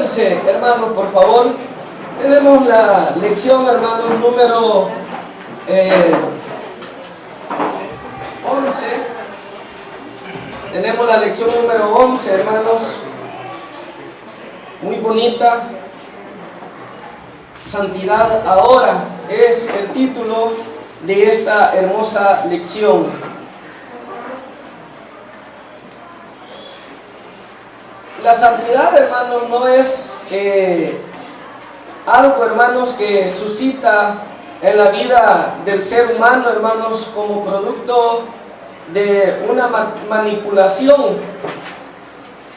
Acomódense, hermanos, por favor. Tenemos la lección, hermanos, número 11. Tenemos la lección número 11, hermanos. Muy bonita. Santidad ahora es el título de esta hermosa lección. La santidad, hermanos, no es algo, hermanos, que suscita en la vida del ser humano, hermanos, como producto de una manipulación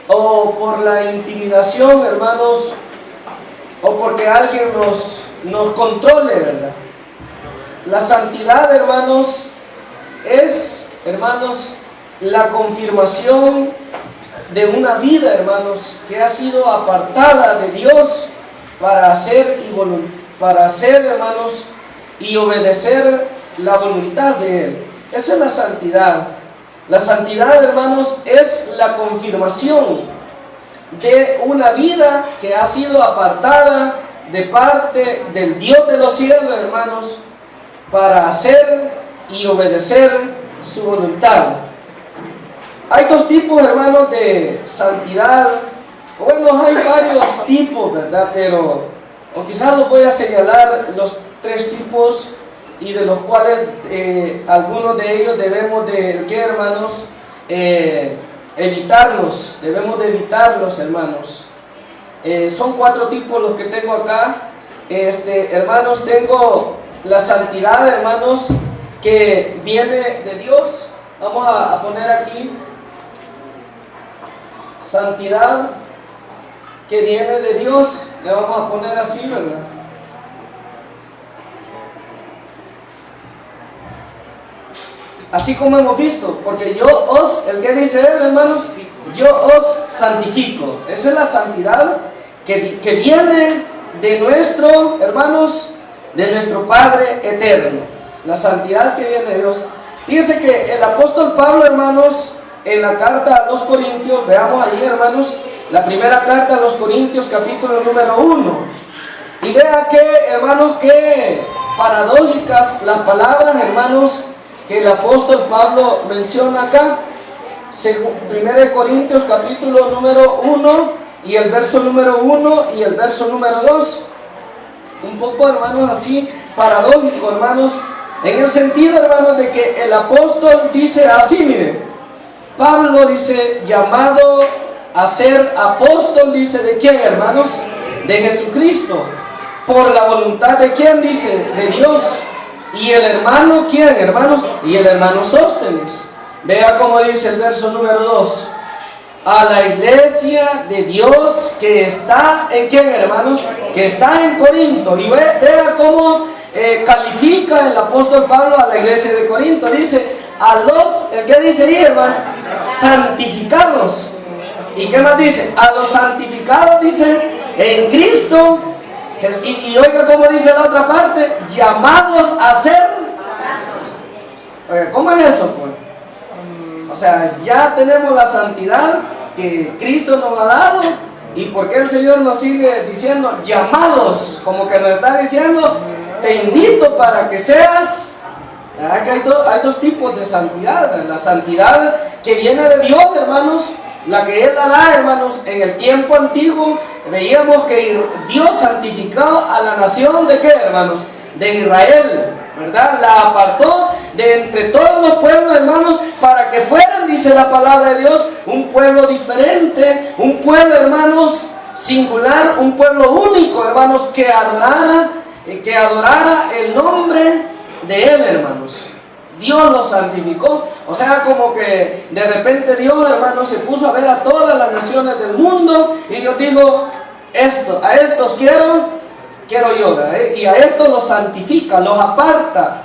o por la intimidación, hermanos, o porque alguien nos controle, ¿verdad? La santidad, hermanos, es, hermanos, la confirmación de una vida, hermanos, que ha sido apartada de Dios para hacer, hermanos, y obedecer la voluntad de Él. Eso es la santidad. La santidad, hermanos, es la confirmación de una vida que ha sido apartada de parte del Dios de los cielos, hermanos, para hacer y obedecer su voluntad. Hay dos tipos, hermanos, de santidad. Bueno, hay varios tipos, ¿verdad? Pero, o quizás los voy a señalar los tres tipos, y de los cuales algunos de ellos debemos de, ¿qué, hermanos? Evitarlos, debemos de evitarlos, hermanos. Son cuatro tipos los que tengo acá. Hermanos, tengo la santidad, hermanos, que viene de Dios. Vamos a poner aquí santidad que viene de Dios. Le vamos a poner así, ¿verdad? Así como hemos visto, porque el que dice él, hermanos, yo os santifico. Esa es la santidad que viene de nuestro, hermanos, de nuestro Padre eterno. La santidad que viene de Dios. Fíjense que el apóstol Pablo, hermanos, en la carta a los Corintios, veamos ahí, hermanos, la primera carta a los Corintios, capítulo número 1. Y vea que, hermanos, que paradójicas las palabras, hermanos, que el apóstol Pablo menciona acá. 1 Corintios capítulo número 1 y el verso número 1 y el verso número 2. Un poco, hermanos, así paradójico, hermanos, en el sentido, hermanos, de que el apóstol dice así, mire, Pablo dice, llamado a ser apóstol, dice, ¿de quién, hermanos? De Jesucristo. ¿Por la voluntad de quién? Dice, de Dios. ¿Y el hermano quién, hermanos? Y el hermano Sóstenes. Vea cómo dice el verso número 2. A la iglesia de Dios que está en quién, hermanos? Que está en Corinto. Y vea cómo califica el apóstol Pablo a la iglesia de Corinto. Dice, ¿qué dice ahí, hermano? Santificados. ¿Y qué más dice? A los santificados, dice, en Cristo. Y oiga cómo dice la otra parte, llamados a ser. Oiga, ¿cómo es eso, pues? O sea, ya tenemos la santidad que Cristo nos ha dado. ¿Y por qué el Señor nos sigue diciendo llamados? Como que nos está diciendo, te invito para que seas. Que hay dos tipos de santidad. La santidad que viene de Dios, hermanos, la que Él la da, hermanos. En el tiempo antiguo veíamos que Dios santificó a la nación de qué, hermanos, de Israel, ¿verdad? La apartó de entre todos los pueblos, hermanos, para que fueran, dice la palabra de Dios, un pueblo diferente, un pueblo, hermanos, singular, un pueblo único, hermanos, que adorara el nombre de Él, hermanos. Dios los santificó. O sea, como que de repente Dios, hermanos, se puso a ver a todas las naciones del mundo y Dios dijo, a estos quiero yo, ¿verdad? Y a estos los santifica, los aparta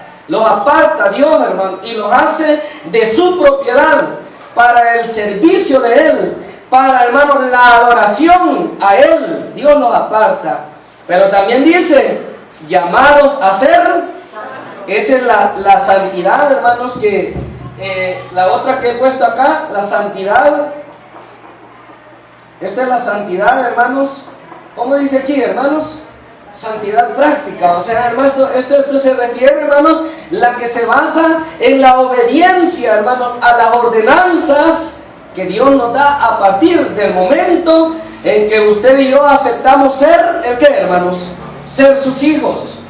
Dios, hermano, y los hace de su propiedad para el servicio de Él, para, hermanos, la adoración a Él. Dios los aparta. Pero también dice, llamados a ser. Esa es la santidad, hermanos, que la otra que he puesto acá, la santidad. Esta es la santidad, hermanos, ¿Cómo dice aquí, hermanos? Santidad práctica. O sea, hermanos, esto se refiere, hermanos, la que se basa en la obediencia, hermanos, a las ordenanzas que Dios nos da a partir del momento en que usted y yo aceptamos ser, ¿el qué, hermanos? Ser sus hijos.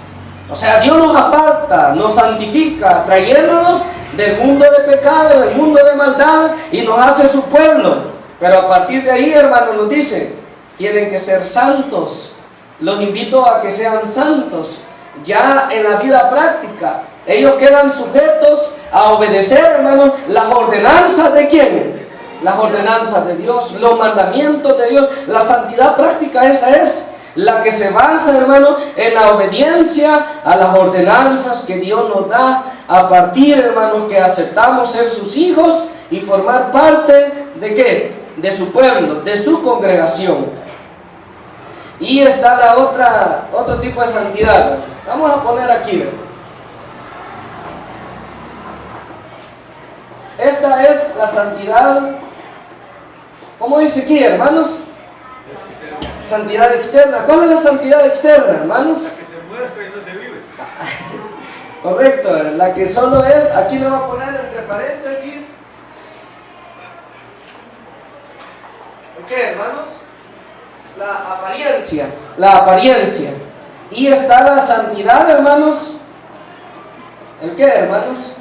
O sea, Dios nos aparta, nos santifica, trayéndonos del mundo de pecado, del mundo de maldad, y nos hace su pueblo. Pero a partir de ahí, hermanos, nos dice, tienen que ser santos. Los invito a que sean santos. Ya en la vida práctica, ellos quedan sujetos a obedecer, hermanos, las ordenanzas de ¿quién? Las ordenanzas de Dios, los mandamientos de Dios. La santidad práctica esa es la que se basa, hermano, en la obediencia a las ordenanzas que Dios nos da a partir, hermano, que aceptamos ser sus hijos y formar parte ¿de qué? De su pueblo, de su congregación. Y está la otro tipo de santidad. Vamos a poner aquí. Esta es la santidad. ¿Cómo dice aquí, hermanos? Santidad externa. ¿Cuál es la santidad externa, hermanos? La que se muere pero no se vive. Correcto, la que solo es, aquí le voy a poner entre paréntesis. ¿Qué, hermanos? La apariencia. La apariencia. Y está la santidad, hermanos. ¿El qué, hermanos?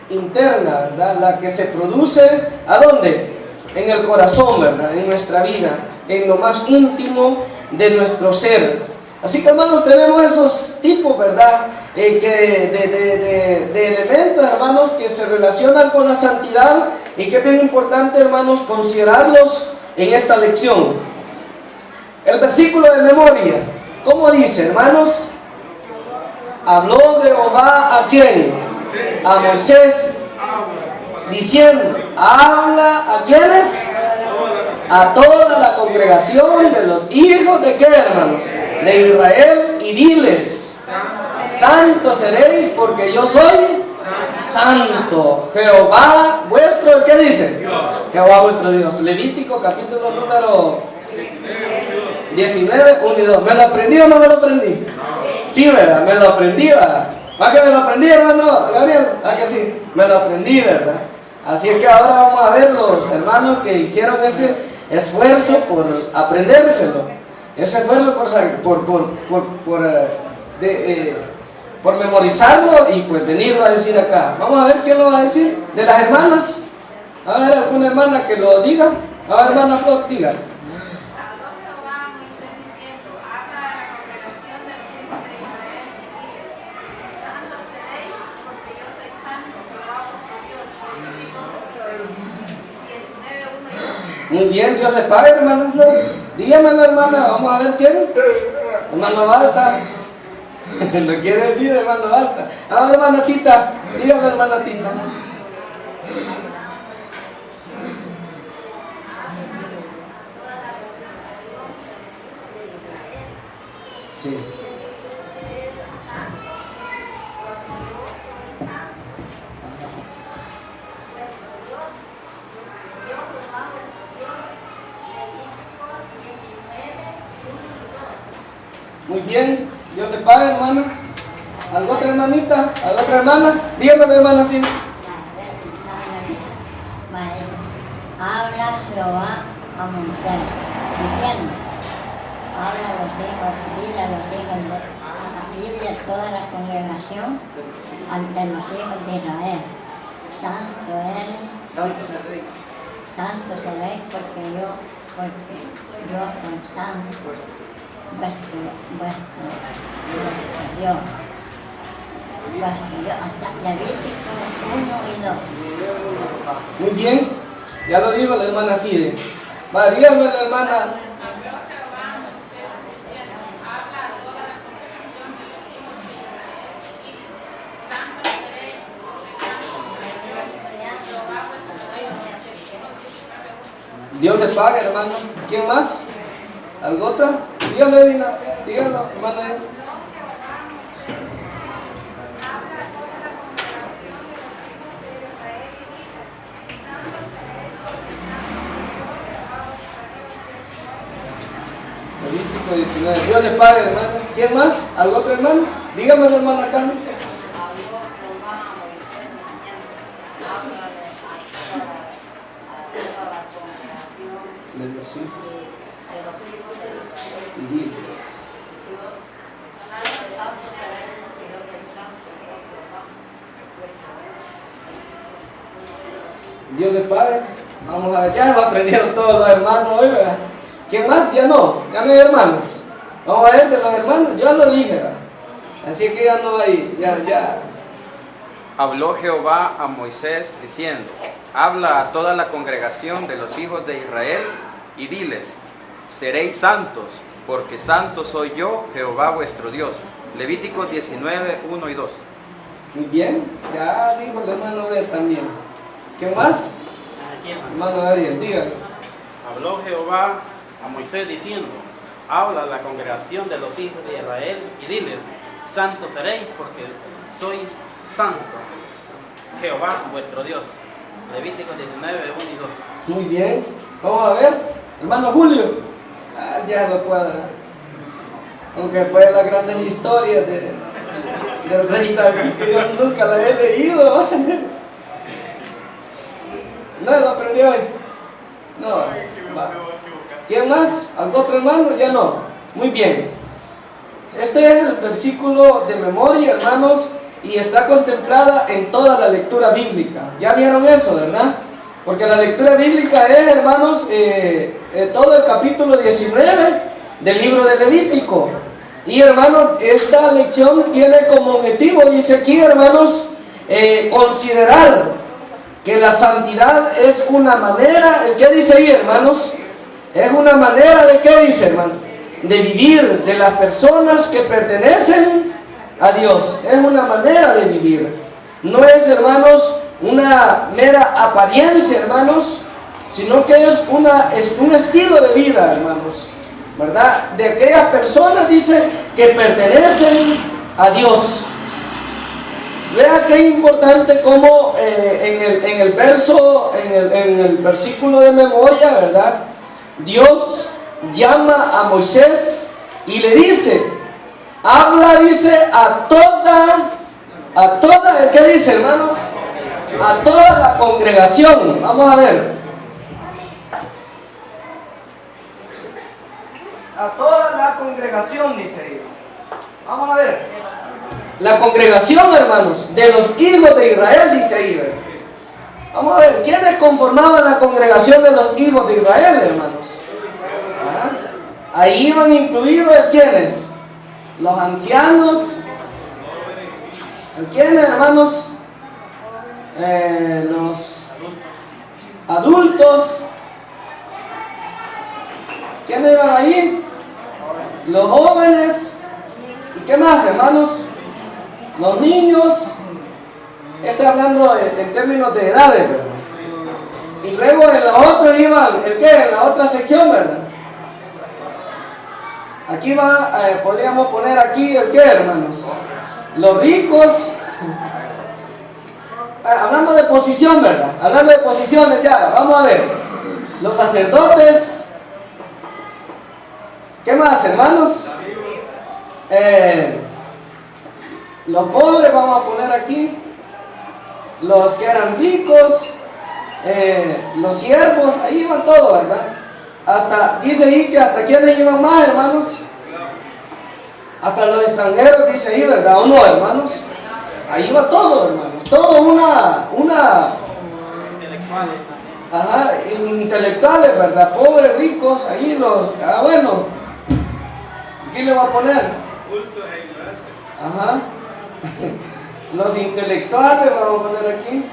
Interna, ¿verdad? La que se produce, ¿a dónde? En el corazón, ¿verdad? En nuestra vida, en lo más íntimo de nuestro ser. Así que, hermanos, tenemos esos tipos, ¿verdad? De elementos, hermanos, que se relacionan con la santidad y que es bien importante, hermanos, considerarlos en esta lección. El versículo de memoria, ¿cómo dice, hermanos? Habló de Jehová ¿a quién? A Moisés, diciendo, habla ¿a quiénes? A toda la congregación de los hijos de ¿qué, hermanos? De Israel, y diles, santos seréis porque yo soy santo. Jehová vuestro, ¿qué dice? Jehová vuestro Dios. Levítico capítulo número 19, 1 y 2. ¿Me lo aprendí o no me lo aprendí? Sí, ¿verdad? Me lo aprendí, ¿verdad? ¿Va que me lo aprendí, hermano Gabriel? ¿Va que sí? Me lo aprendí, ¿verdad? Así es que ahora vamos a ver los hermanos que hicieron ese esfuerzo por aprendérselo. Ese esfuerzo por memorizarlo y pues venirlo a decir acá. Vamos a ver quién lo va a decir. De las hermanas. A ver, alguna hermana que lo diga. A ver, hermana Flor, diga. Muy bien, Dios le pague, hermano Flor. Dígame, hermana, vamos a ver quién. Hermano Balta. ¿Lo quiere decir, hermano Balta? Ah, hermana Tita. Dígame, hermana Tita. Sí. Muy bien, Dios le pague, hermana. ¿A la otra hermanita? ¿A la otra hermana? Dígame, hermana Fina. Habla Jehová a Moisés, diciendo, habla a los hijos, dile a los hijos, dile a toda la congregación, ante los hijos de Israel, santo eres, santo seréis, porque yo soy santo, vuestro Dios. Hasta Levítico 1 y 2. Muy bien, ya lo dijo la hermana Fide. Va, dígame la hermana. Dios le pague, hermano. ¿Quién más? ¿Algo otra? Dígale, Dina. Dígalo, hermana. Levítico 19. Dios le pague, hermanos. ¿Quién más? ¿Algún otro hermano? Dígame, hermana Carmen. De los hijos. Y diles. Dios le pague. Vamos a ver, ya lo aprendieron todos los hermanos hoy, ¿verdad? ¿Quién más? Ya no hay hermanos. Vamos a ver de los hermanos, yo lo dije, ¿verdad? Así que ya no hay, ya. Habló Jehová a Moisés diciendo: habla a toda la congregación de los hijos de Israel y diles: seréis santos, porque santo soy yo, Jehová vuestro Dios. Levítico 19, 1 y 2. Muy bien, ya dijo el hermano B también. ¿Quién más? Hermano Ariel, dígale. Habló Jehová a Moisés diciendo: habla a la congregación de los hijos de Israel y diles: santos seréis, porque soy santo, Jehová vuestro Dios. Levítico 19, 1 y 2. Muy bien, vamos a ver, hermano Julio. Ya lo puedo. Aunque después de las grandes historias del rey David, que yo nunca las he leído. ¿No lo aprendió hoy? No. Va. ¿Quién más? ¿Algún otro hermano? Ya no. Muy bien. Este es el versículo de memoria, hermanos, y está contemplada en toda la lectura bíblica. ¿Ya vieron eso, verdad? Porque la lectura bíblica es, hermanos, todo el capítulo 19 del libro de Levítico. Y, hermanos, esta lección tiene como objetivo, dice aquí, hermanos, considerar que la santidad es una manera, ¿qué dice ahí, hermanos? Es una manera de, ¿qué dice, hermano? De vivir de las personas que pertenecen a Dios. Es una manera de vivir. No es, hermanos, una mera apariencia, hermanos, sino que es un estilo de vida, hermanos, ¿verdad? De aquellas personas, dice, que pertenecen a Dios. Vea qué importante como en el versículo de memoria, ¿verdad? Dios llama a Moisés y le dice, habla, dice, a toda, ¿qué dice, hermanos? A toda la congregación. Vamos a ver. A toda la congregación, dice ahí. Vamos a ver. La congregación, hermanos, de los hijos de Israel, dice ahí, ¿verdad? Vamos a ver, ¿quiénes conformaban la congregación de los hijos de Israel, hermanos? ¿Ah? Ahí iban incluidos, ¿quiénes? Los ancianos. ¿Quiénes, hermanos? Los adultos. ¿Quiénes iban ahí? Los jóvenes. ¿Y qué más, hermanos? Los niños. Estoy hablando en términos de edades, ¿verdad? Y luego en la otra iban, ¿el qué? En la otra sección, ¿verdad? Aquí va, podríamos poner aquí el qué, hermanos. Los ricos. Hablando de posición, ¿verdad? Hablando de posiciones ya, vamos a ver. Los sacerdotes. ¿Qué más, hermanos? Los pobres, vamos a poner aquí. Los que eran ricos, los siervos, ahí iban todos, ¿verdad? Hasta, dice ahí que hasta quiénes iban más, hermanos. Hasta los extranjeros, dice ahí, ¿verdad? ¿O no, hermanos? Ahí iba todo, hermanos. Todo una Intelectuales. Ajá, intelectuales, ¿verdad? Pobres, ricos, ahí los, bueno. ¿Qué le va a poner? Ajá. Los intelectuales, vamos a poner aquí.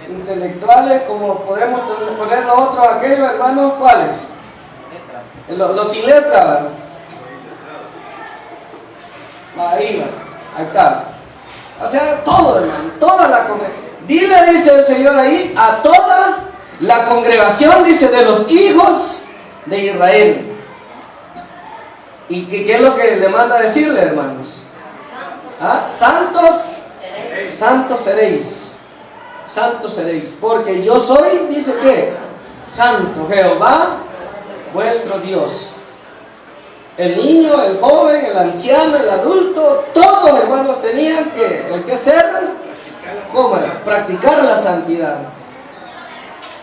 Intelectuales, como podemos poner los otros, aquellos hermanos, ¿cuáles? Los sin letra, ¿verdad? Ahí va, ahí está. O sea, todo, hermano, toda la congregación. Dile, dice el Señor ahí, a toda la congregación, dice, de los hijos de Israel. ¿Y qué es lo que le manda a decirle, hermanos? ¿Ah? Santos, santos seréis. Santos seréis. Porque yo soy, dice que, santo, Jehová vuestro Dios. El niño, el joven, el anciano, el adulto, todos, hermanos, tenían que ser, ¿cómo era? Practicar la santidad.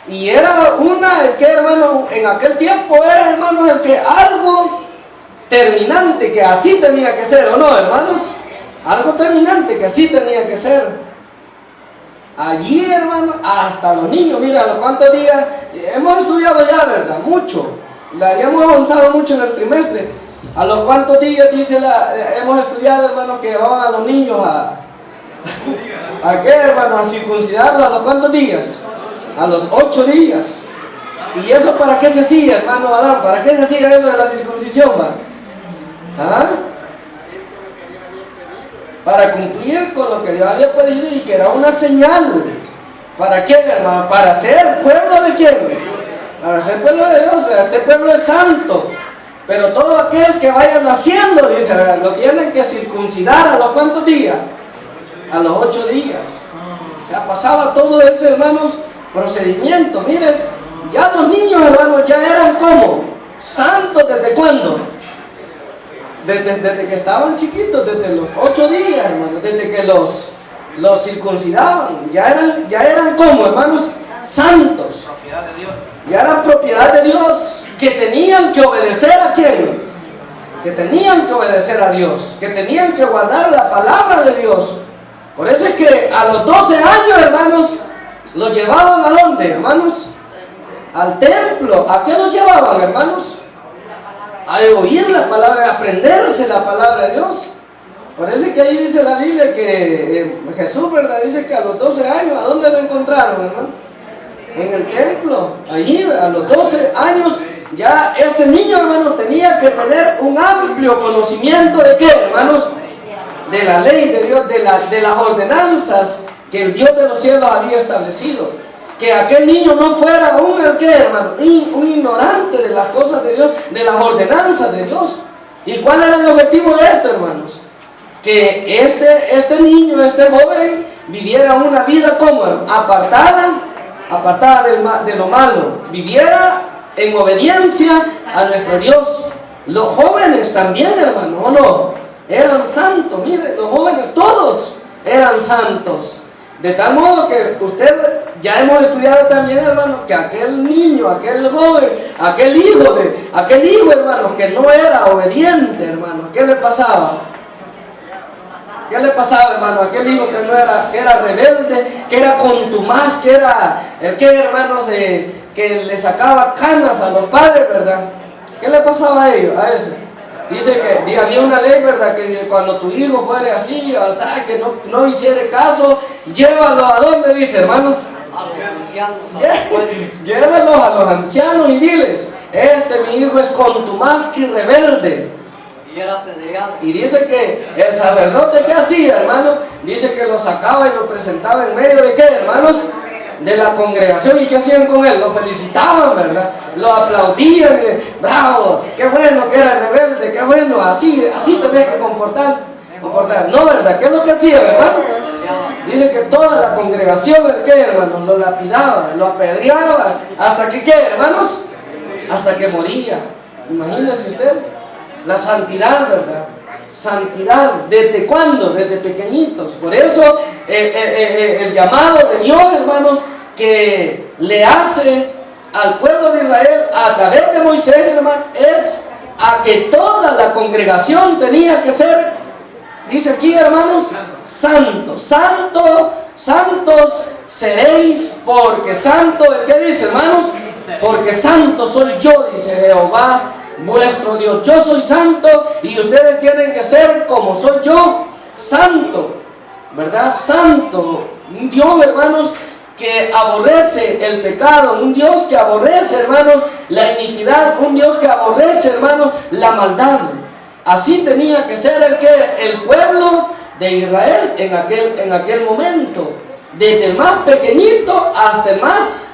Y era el que, hermano, en aquel tiempo era, hermanos, el que algo terminante, que así tenía que ser, ¿o no, hermanos? Algo terminante, que así tenía que ser. Allí, hermano, hasta los niños, mira, los cuantos días, hemos estudiado ya, ¿verdad? Mucho. La habíamos avanzado mucho en el trimestre. A los cuantos días, hemos estudiado, hermano, que llevaban a los niños ¿a qué, hermano? A circuncidarlos. ¿A los cuantos días? A los 8 días. ¿Y eso para qué se hacía, hermano Adán? ¿Para qué se hacía eso de la circuncisión, va? ¿Ah? Para cumplir con lo que Dios había pedido y que era una señal. ¿Para qué, hermano? Para ser pueblo de quién? Para ser pueblo de Dios. O sea, este pueblo es santo. Pero todo aquel que vaya naciendo, dice, lo tienen que circuncidar. ¿A los cuántos días? A los 8 días. O sea, pasaba todo ese, hermanos, procedimiento. Miren, ya los niños, hermanos, ya eran como santos. ¿Desde cuándo? Desde que estaban chiquitos, desde los 8 días, hermanos, desde que los circuncidaban. Ya eran como, hermanos, santos. Propiedad de Dios. Ya eran propiedad de Dios, que tenían que obedecer a quién, que tenían que obedecer a Dios, que tenían que guardar la palabra de Dios. Por eso es que a los 12 años, hermanos, los llevaban ¿a dónde, hermanos? Al templo. ¿A qué los llevaban, hermanos? A oír la palabra, a aprenderse la palabra de Dios. Por eso es que ahí dice la Biblia que Jesús, ¿verdad? Dice que a los 12 años, ¿a dónde lo encontraron, hermano? En el templo. Allí, a los 12 años, ya ese niño, hermanos, tenía que tener un amplio conocimiento de qué, hermanos, de la ley de Dios, de las ordenanzas que el Dios de los cielos había establecido. Que aquel niño no fuera ¿qué, hermano? Un ignorante de las cosas de Dios, de las ordenanzas de Dios. ¿Y cuál era el objetivo de esto, hermanos? Que este niño, este joven, viviera una vida como apartada de lo malo, viviera en obediencia a nuestro Dios. Los jóvenes también, hermano, ¿o no? Eran santos. Mire, los jóvenes todos eran santos. De tal modo que usted, ya hemos estudiado también, hermano, que aquel niño, aquel joven, aquel hijo, hermano, que no era obediente, hermano, ¿qué le pasaba? ¿Qué le pasaba, hermano? Aquel hijo que era rebelde, que era contumaz, que era el que, hermanos, que le sacaba canas a los padres, ¿verdad? ¿Qué le pasaba a ellos, a ese? Dice que había una ley, ¿verdad? Que dice, cuando tu hijo fuere así, o sea, que no hiciere caso, llévalo a dónde, dice, hermanos. A los ancianos. Llévalos a los ancianos y diles, mi hijo es contumaz y rebelde. Y era apedreado. Y dice que el sacerdote, ¿qué hacía, hermano? Dice que lo sacaba y lo presentaba en medio de ¿qué, hermanos? De la congregación. ¿Y qué hacían con él? Lo felicitaban, ¿verdad? Lo aplaudían, bravo, qué bueno que era rebelde, qué bueno, así tenés que comportar. No, ¿verdad? ¿Qué es lo que hacía, hermano? Dice que toda la congregación, ¿qué, hermanos? Lo lapidaba, lo apedreaba, hasta que, ¿qué, hermanos? Hasta que moría. Imagínese usted. La santidad, ¿verdad? Santidad, ¿desde cuándo? Desde pequeñitos. Por eso el llamado de Dios, hermanos, que le hace al pueblo de Israel a través de Moisés, hermano, es a que toda la congregación tenía que ser, dice aquí, hermanos, santos. Santos seréis, porque santo, ¿qué dice, hermanos? Porque santo soy yo, dice Jehová vuestro Dios. Yo soy santo y ustedes tienen que ser como soy yo, santo, ¿verdad? Santo, un Dios, hermanos, que aborrece el pecado, un Dios que aborrece, hermanos, la iniquidad, un Dios que aborrece, hermanos, la maldad. Así tenía que ser el pueblo de Israel en aquel momento, desde el más pequeñito hasta el más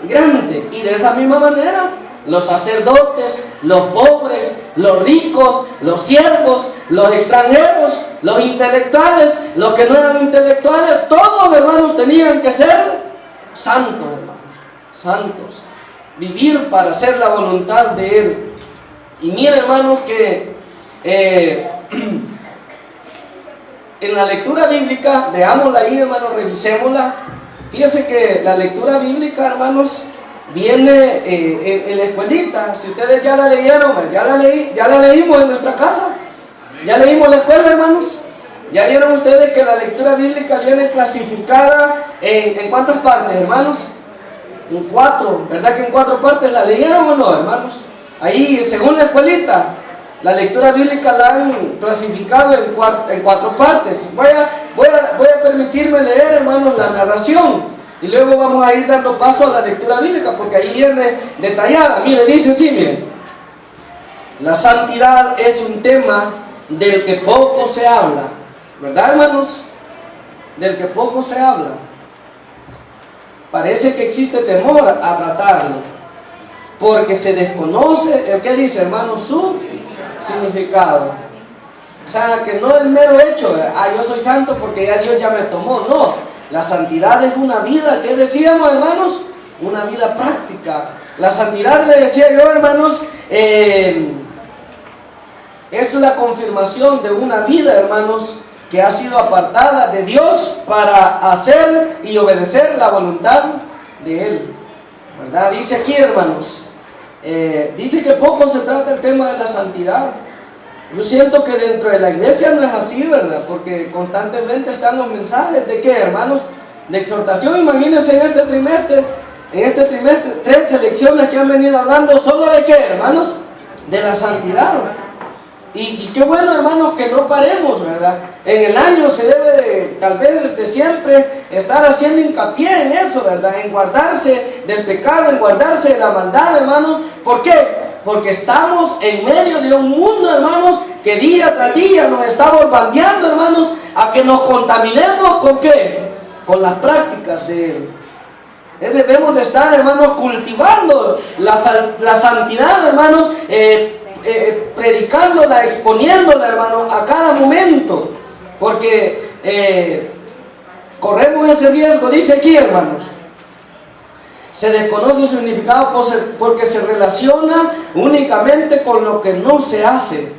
grande. Y de esa misma manera los sacerdotes, los pobres, los ricos, los siervos, los extranjeros, los intelectuales, los que no eran intelectuales, todos, hermanos, tenían que ser santos, hermanos, santos. vivir para hacer la voluntad de Él. Y miren, hermanos, que en la lectura bíblica, veámosla ahí, hermanos, revisémosla. Fíjense que la lectura bíblica, hermanos, viene en la escuelita. Si ustedes ya la leyeron, ya la leímos en nuestra casa. Ya leímos la escuela, hermanos. Ya vieron ustedes que la lectura bíblica viene clasificada en ¿cuántas partes, hermanos? En 4, ¿verdad que en 4 partes la leyeron o no, hermanos? Ahí, según la escuelita, la lectura bíblica la han clasificado en 4 partes. Voy a permitirme leer, hermanos, la narración, y luego vamos a ir dando paso a la lectura bíblica, porque ahí viene detallada. Mire, dice así, miren: la santidad es un tema del que poco se habla, ¿verdad, hermanos? Del que poco se habla. Parece que existe temor a tratarlo, porque se desconoce, ¿qué dice, hermanos? Su significado. O sea, que no el mero hecho, yo soy santo porque ya Dios ya me tomó. No, la santidad es una vida, ¿qué decíamos, hermanos? Una vida práctica. La santidad, le decía yo, hermanos, es la confirmación de una vida, hermanos, que ha sido apartada de Dios para hacer y obedecer la voluntad de Él, ¿verdad? Dice aquí, hermanos, dice que poco se trata el tema de la santidad. Yo siento que dentro de la iglesia no es así, ¿verdad? Porque constantemente están los mensajes de ¿qué, hermanos? De exhortación. Imagínense en este trimestre 3 selecciones que han venido hablando solo de ¿qué, hermanos? De la santidad. Y qué bueno, hermanos, que no paremos, ¿verdad? En el año se debe tal vez desde siempre estar haciendo hincapié en eso, ¿verdad? En guardarse del pecado, en guardarse de la maldad, hermanos. ¿Por qué? Porque estamos en medio de un mundo, hermanos, que día tras día nos está bombardeando, hermanos, a que nos contaminemos ¿con qué? Con las prácticas de Él. Debemos de estar, hermanos, cultivando la santidad, hermanos, predicándola, exponiéndola, hermanos, a cada momento, porque corremos ese riesgo. Dice aquí, hermanos, se desconoce su significado porque se relaciona únicamente con lo que no se hace,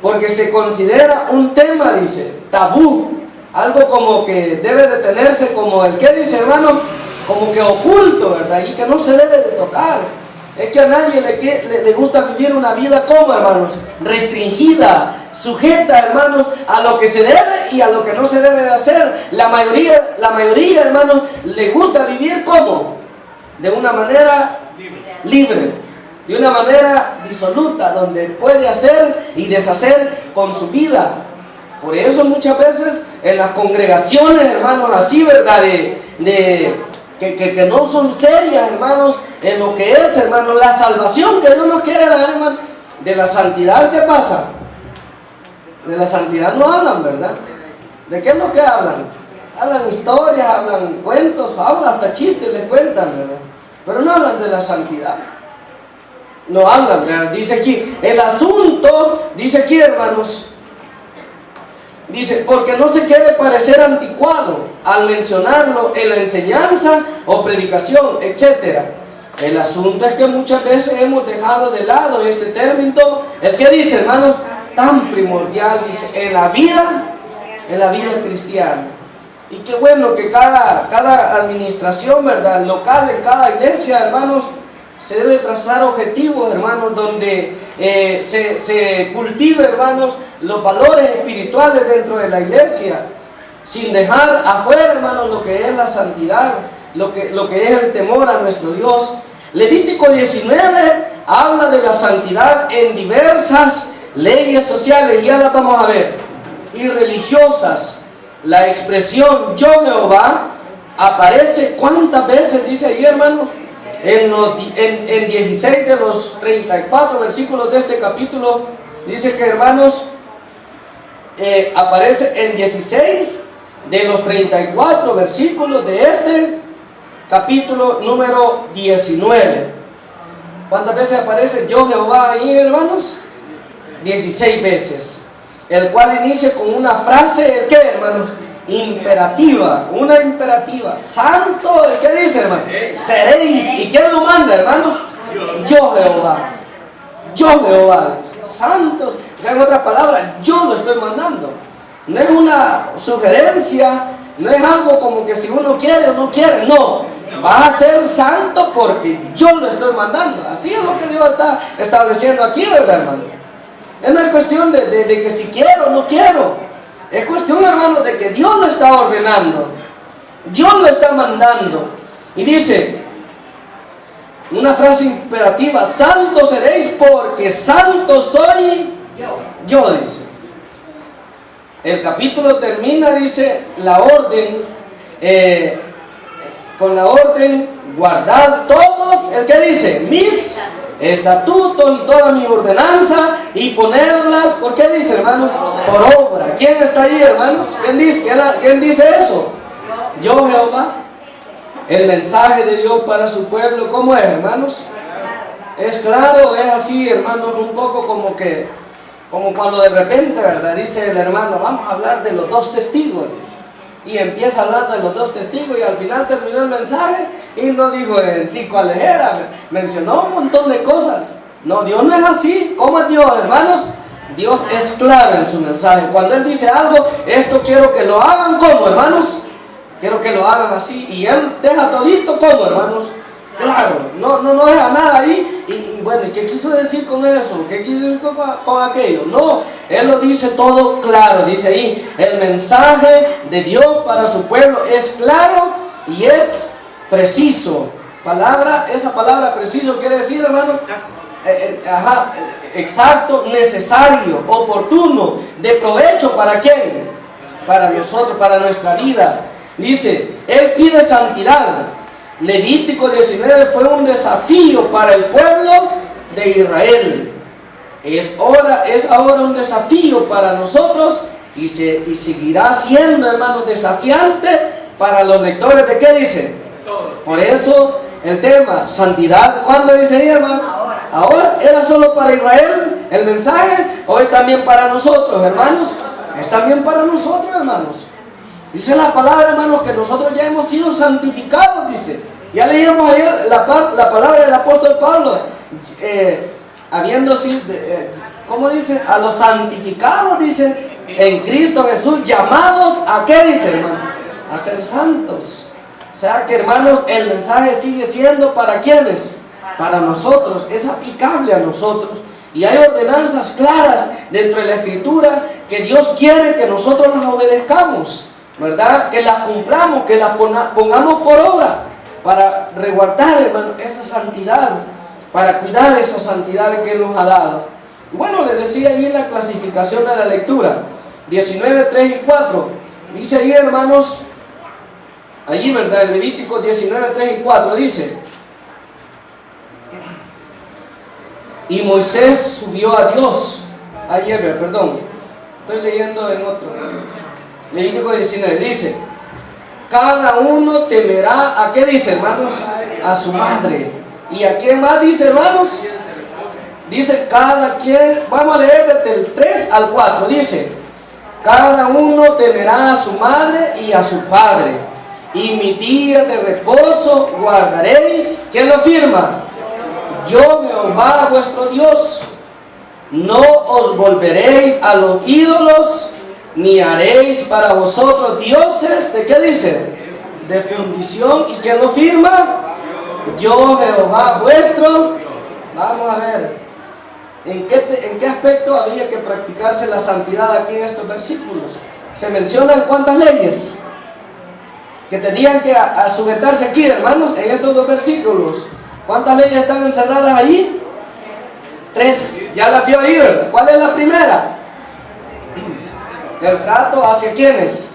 porque se considera un tema, dice, tabú, algo como que debe de tenerse como el que dice, hermano, como que oculto, ¿verdad? Y que no se debe de tocar. Es que a nadie le gusta vivir una vida como, hermanos, restringida, sujeta, hermanos, a lo que se debe y a lo que no se debe de hacer. La mayoría, hermanos, le gusta vivir como, de una manera libre, de una manera disoluta, donde puede hacer y deshacer con su vida. Por eso muchas veces en las congregaciones, hermanos, así, ¿verdad? Que no son serias, hermanos, en lo que es, hermanos, la salvación que Dios nos quiere dar, hermanos. De la santidad, ¿qué pasa? De la santidad no hablan, ¿verdad? ¿De qué es lo que hablan? Hablan historias, hablan cuentos, hablan hasta chistes, les cuentan, ¿verdad? Pero no hablan de la santidad. No hablan, ¿verdad? Dice aquí, el asunto, dice aquí, hermanos, dice, porque no se quiere parecer anticuado al mencionarlo en la enseñanza o predicación, etc. El asunto es que muchas veces hemos dejado de lado este término, el que dice, hermanos, tan primordial, dice, en la vida cristiana. Y qué bueno que cada administración, ¿verdad?, local, en cada iglesia, hermanos, se debe trazar objetivos, hermanos, donde se cultive, hermanos, los valores espirituales dentro de la iglesia, sin dejar afuera, hermanos, lo que es la santidad, lo que es el temor a nuestro Dios. Levítico 19 habla de la santidad en diversas leyes sociales, ya las vamos a ver, y religiosas. La expresión yo Jehová aparece ¿cuántas veces? Dice ahí, hermanos, en 16 de los 34 versículos de este capítulo. Dice que, hermanos, aparece en 16 de los 34 versículos de este capítulo número 19. ¿Cuántas veces aparece yo Jehová ahí, hermanos? 16 veces. El cual inicia con una frase, ¿qué, hermanos? Imperativa, una imperativa. Santo, ¿qué dice, hermano? Seréis. ¿Y quién lo manda, hermanos? Yo Jehová. Yo Jehová. Santos. O sea, en otras palabras, yo lo estoy mandando. No es una sugerencia, no es algo como que si uno quiere o no quiere, no. Vas a ser santo porque yo lo estoy mandando. Así es lo que Dios está estableciendo aquí, ¿verdad, hermano? No es cuestión de que si quiero o no quiero. Es cuestión, hermano, de que Dios lo está ordenando. Dios lo está mandando. Y dice, una frase imperativa, santos seréis porque santo soy yo, dice. El capítulo termina, dice, la orden, con la orden, guardar todos, ¿el que dice? Mis estatutos y toda mi ordenanza y ponerlas, ¿por qué dice, hermano? Por obra. ¿Quién está ahí, hermanos? ¿Quién dice eso? Yo, Jehová. El mensaje de Dios para su pueblo, ¿cómo es, hermanos? Es claro, es así, hermanos, un poco como cuando de repente, ¿verdad? Dice el hermano, vamos a hablar de los dos testigos, dice. Y empieza hablando de los dos testigos y al final terminó el mensaje y no dijo en sí cuáles eran, mencionó un montón de cosas. No, Dios no es así. ¿Cómo es Dios, hermanos? Dios es claro en su mensaje. Cuando Él dice algo, esto quiero que lo hagan, ¿cómo, hermanos? Quiero que lo hagan así. Y Él deja todito, ¿cómo, hermanos? Claro, no deja nada ahí. Y bueno, ¿qué quiso decir con eso? ¿Qué quiso decir con aquello? No, Él lo dice todo claro. Dice ahí, el mensaje de Dios para su pueblo es claro y es preciso. Esa palabra preciso quiere decir, hermano, exacto, necesario, oportuno, de provecho. ¿Para quién? Para nosotros, para nuestra vida. Dice, Él pide santidad. Levítico 19 fue un desafío para el pueblo de Israel. Es ahora un desafío para nosotros y seguirá siendo, hermanos, desafiante para los lectores de ¿qué dice? Por eso el tema, santidad, ¿cuándo dice ahí, hermano? Ahora. ¿Era solo para Israel el mensaje o es también para nosotros, hermanos? Es también para nosotros, hermanos. Dice la palabra, hermanos, que nosotros ya hemos sido santificados, dice. Ya leíamos ayer la palabra del apóstol Pablo, habiendo sido, ¿cómo dice? A los santificados, dice, en Cristo Jesús, llamados a ¿qué dice, hermano? A ser santos. O sea que, hermanos, el mensaje sigue siendo ¿para quiénes? Para nosotros, es aplicable a nosotros. Y hay ordenanzas claras dentro de la Escritura que Dios quiere que nosotros las obedezcamos, ¿verdad? Que las cumplamos, que las pongamos por obra para resguardar, hermano, esa santidad, para cuidar esa santidad que Él nos ha dado. Y bueno, les decía ahí en la clasificación de la lectura, 19, 3 y 4, dice ahí, hermanos, allí, ¿verdad? En Levítico 19, 3 y 4 dice, y Moisés subió a Dios, ayer, perdón, estoy leyendo en otro, Levítico 19, dice, cada uno temerá, ¿a qué dice, hermanos? A su madre. ¿Y a quién más dice, hermanos? Dice, cada quien, vamos a leer desde el 3 al 4, dice, cada uno temerá a su madre y a su padre, y mi día de reposo guardaréis, ¿quién lo firma? Yo, Jehová, vuestro Dios. No os volveréis a los ídolos, ni haréis para vosotros dioses, ¿de qué dice? De fundición. ¿Y quién lo firma? Yo, Jehová, vuestro. Vamos a ver, ¿en qué aspecto había que practicarse la santidad aquí en estos versículos? Se mencionan cuántas leyes que tenían que sujetarse aquí, hermanos, en estos dos versículos. ¿Cuántas leyes están encerradas allí? 3, ya las vio ahí, ¿verdad? ¿Cuál es la primera? El trato hacia ¿quiénes?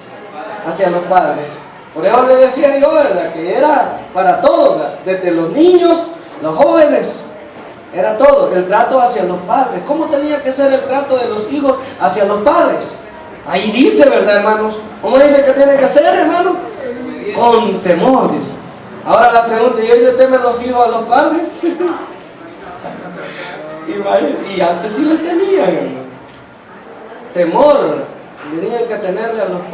Hacia los padres. Por eso le decía yo, ¿verdad? Que era para todos, ¿verdad? Desde los niños, los jóvenes, era todo, el trato hacia los padres. ¿Cómo tenía que ser el trato de los hijos hacia los padres? Ahí dice, ¿verdad, hermanos? ¿Cómo dice que tiene que ser, hermano? Con temor, dice. Ahora la pregunta, ¿y hoy le temen los hijos a los padres? Y antes sí les tenían, hermano. Temor tenían que tenerle a los padres.